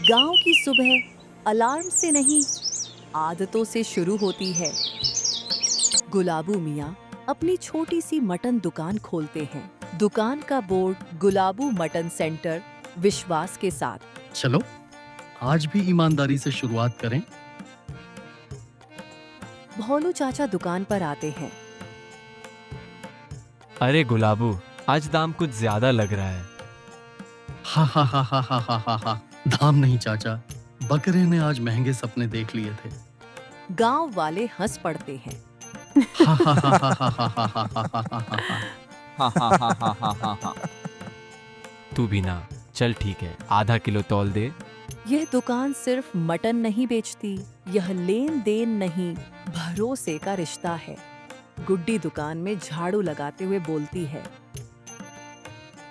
गांव की सुबह अलार्म से नहीं, आदतों से शुरू होती है। गुलाबू मियाँ अपनी छोटी सी मटन दुकान खोलते हैं। दुकान का बोर्ड गुलाबू मटन सेंटर, विश्वास के साथ। चलो आज भी ईमानदारी से शुरुआत करें। भोलू चाचा दुकान पर आते हैं। अरे गुलाबू, आज दाम कुछ ज्यादा लग रहा है। हा हा हा हा हा हा हा हा। दाम नहीं चाचा, बकरे ने आज महंगे सपने देख लिए थे। गांव वाले हंस पड़ते हैं। हा हा हा हा हा हा हा हा हा हा हा हा। हा हा हा हा हा हा हा। तू भी ना, चल ठीक है, आधा किलो तौल दे। यह दुकान सिर्फ मटन नहीं बेचती, यह लेन देन नहीं, भरोसे का रिश्ता है। गुड्डी दुकान में झाड़ू लगाते हुए बोलती है।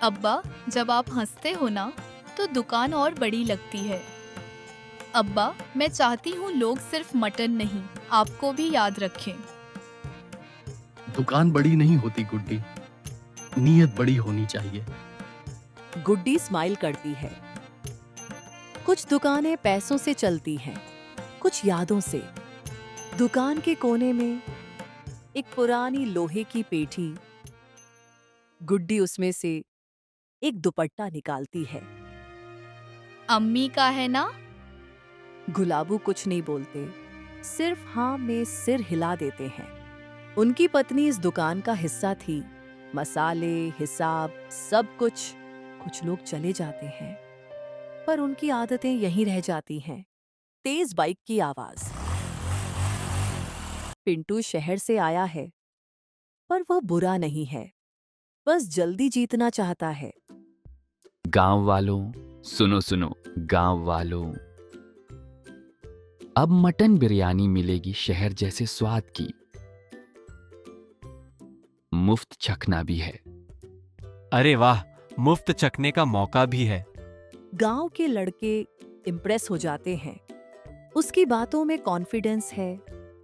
अब्बा, जब आप हंसते हो ना तो दुकान और बड़ी लगती है। अब्बा, मैं चाहती हूँ लोग सिर्फ मटन नहीं, आपको भी याद रखें। दुकान बड़ी नहीं होती गुड्डी, नीयत बड़ी होनी चाहिए। गुड्डी स्माइल करती है। कुछ दुकानें पैसों से चलती हैं, कुछ यादों से। दुकान के कोने में एक पुरानी लोहे की पेठी। गुड्डी उसमें से एक दुपट्टा निकालती है। अम्मी का है ना? गुलाबू कुछ नहीं बोलते, सिर्फ हाँ में सिर हिला देते हैं। उनकी पत्नी इस दुकान का हिस्सा थी। मसाले, हिसाब, सब कुछ। कुछ लोग चले जाते हैं, पर उनकी आदतें यहीं रह जाती हैं। तेज बाइक की आवाज। पिंटू शहर से आया है, पर वह बुरा नहीं है, बस जल्दी जीतना चाहता है। गांव वालों, सुनो सुनो, गांव वालों, अब मटन बिरयानी मिलेगी शहर जैसे स्वाद की। मुफ्त चखना भी है। अरे वाह, मुफ्त चखने का मौका भी है। गांव के लड़के इम्प्रेस हो जाते हैं। उसकी बातों में कॉन्फिडेंस है,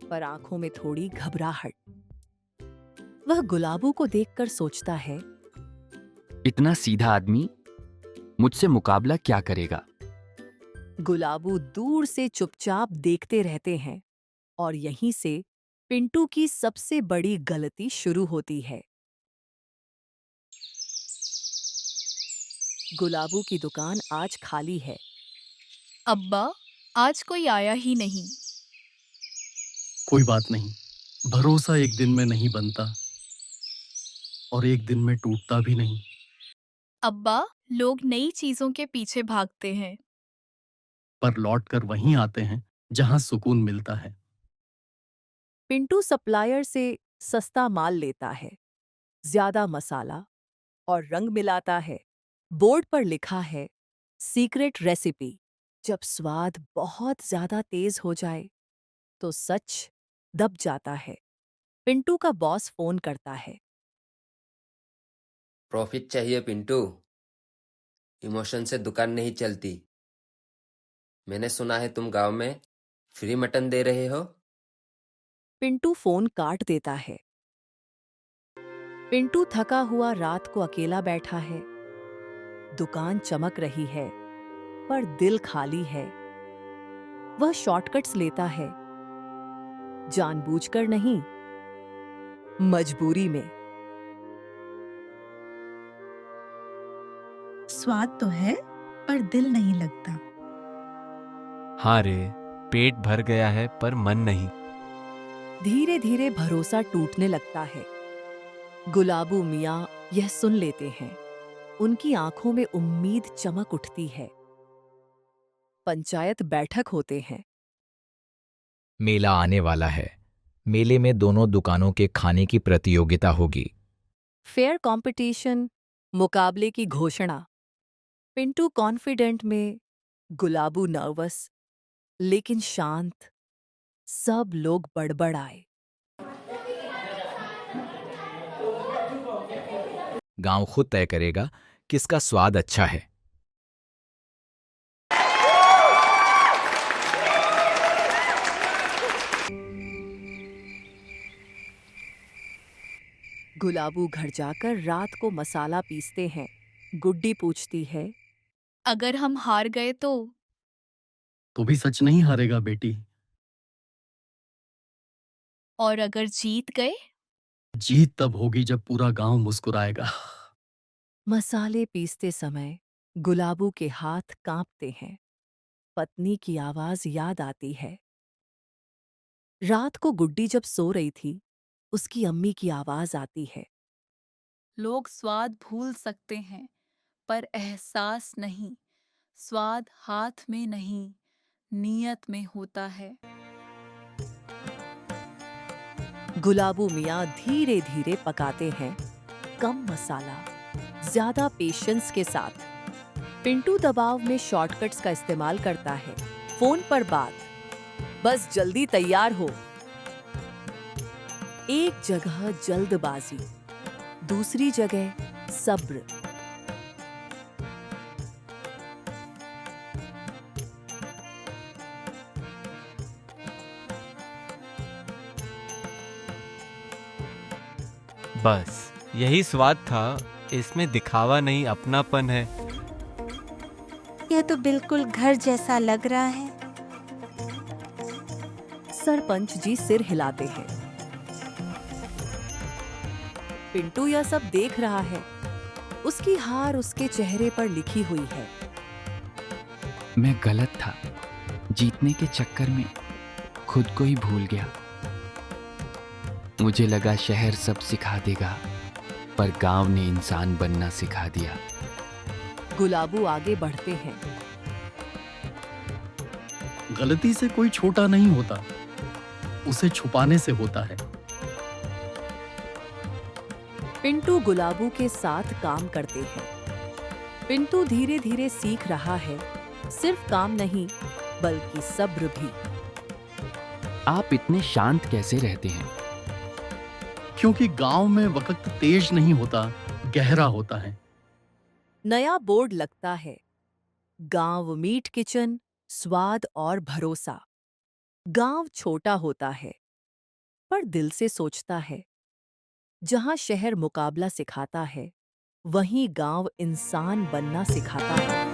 पर आंखों में थोड़ी घबराहट। वह गुलाबू को देखकर सोचता है, इतना सीधा आदमी मुझसे मुकाबला क्या करेगा? गुलाबू दूर से चुपचाप देखते रहते हैं, और यहीं से पिंटू की सबसे बड़ी गलती शुरू होती है। गुलाबू की दुकान आज खाली है। अब्बा, आज कोई आया ही नहीं। कोई बात नहीं, भरोसा एक दिन में नहीं बनता और एक दिन में टूटता भी नहीं। अब्बा, लोग नई चीजों के पीछे भागते हैं। पर लौट कर वहीं आते हैं जहां सुकून मिलता है। पिंटू सप्लायर से सस्ता माल लेता है, ज्यादा मसाला और रंग मिलाता है। बोर्ड पर लिखा है, सीक्रेट रेसिपी। जब स्वाद बहुत ज्यादा तेज हो जाए तो सच दब जाता है। पिंटू का बॉस फोन करता है। प्रॉफिट चाहिए पिंटू, इमोशन से दुकान नहीं चलती। मैंने सुना है तुम गांव में फ्री मटन दे रहे हो। पिंटू फोन काट देता है। पिंटू थका हुआ रात को अकेला बैठा है। दुकान चमक रही है, पर दिल खाली है। वह शॉर्टकट्स लेता है, जानबूझकर नहीं, मजबूरी में। स्वाद तो है पर दिल नहीं लगता। हाँ रे, पेट भर गया है पर मन नहीं। धीरे धीरे भरोसा टूटने लगता है। गुलाबू मियाँ यह सुन लेते हैं। उनकी आंखों में उम्मीद चमक उठती है। पंचायत बैठक होते हैं। मेला आने वाला है। मेले में दोनों दुकानों के खाने की प्रतियोगिता होगी। फेयर कंपटीशन, मुकाबले की घोषणा। पिंटू कॉन्फिडेंट में, गुलाबू नर्वस, लेकिन शांत। सब लोग बड़बड़ाए। गांव खुद तय करेगा किसका स्वाद अच्छा है। गुलाबू घर जाकर रात को मसाला पीसते हैं। गुड्डी पूछती है, अगर हम हार गए तो? तो भी सच नहीं हारेगा बेटी। और अगर जीत गए? जीत तब होगी जब पूरा गांव मुस्कुराएगा। मसाले पीसते समय गुलाबू के हाथ कांपते हैं। पत्नी की आवाज याद आती है। रात को गुड्डी जब सो रही थी, उसकी अम्मी की आवाज आती है। लोग स्वाद भूल सकते हैं, पर एहसास नहीं। स्वाद हाथ में नहीं, नीयत में होता है। गुलाबू मियाँ धीरे धीरे पकाते हैं, कम मसाला, ज्यादा पेशेंस के साथ। पिंटू दबाव में शॉर्टकट्स का इस्तेमाल करता है। फोन पर बात, बस जल्दी तैयार हो। एक जगह जल्दबाजी, दूसरी जगह सब्र। बस यही स्वाद था, इसमें दिखावा नहीं, अपनापन है। यह तो बिल्कुल घर जैसा लग रहा है। सरपंच जी सिर हिलाते हैं। पिंटू यह सब देख रहा है। उसकी हार उसके चेहरे पर लिखी हुई है। मैं गलत था। जीतने के चक्कर में खुद को ही भूल गया। मुझे लगा शहर सब सिखा देगा, पर गांव ने इंसान बनना सिखा दिया। गुलाबू आगे बढ़ते हैं। गलती से कोई छोटा नहीं होता, उसे छुपाने से होता है। पिंटू गुलाबू के साथ काम करते हैं। पिंटू धीरे धीरे सीख रहा है, सिर्फ काम नहीं बल्कि सब्र भी। आप इतने शांत कैसे रहते हैं? क्योंकि गांव में वक्त तेज नहीं होता, गहरा होता है। नया बोर्ड लगता है, गांव मीट किचन, स्वाद और भरोसा। गांव छोटा होता है, पर दिल से सोचता है। जहां शहर मुकाबला सिखाता है, वहीं गांव इंसान बनना सिखाता है।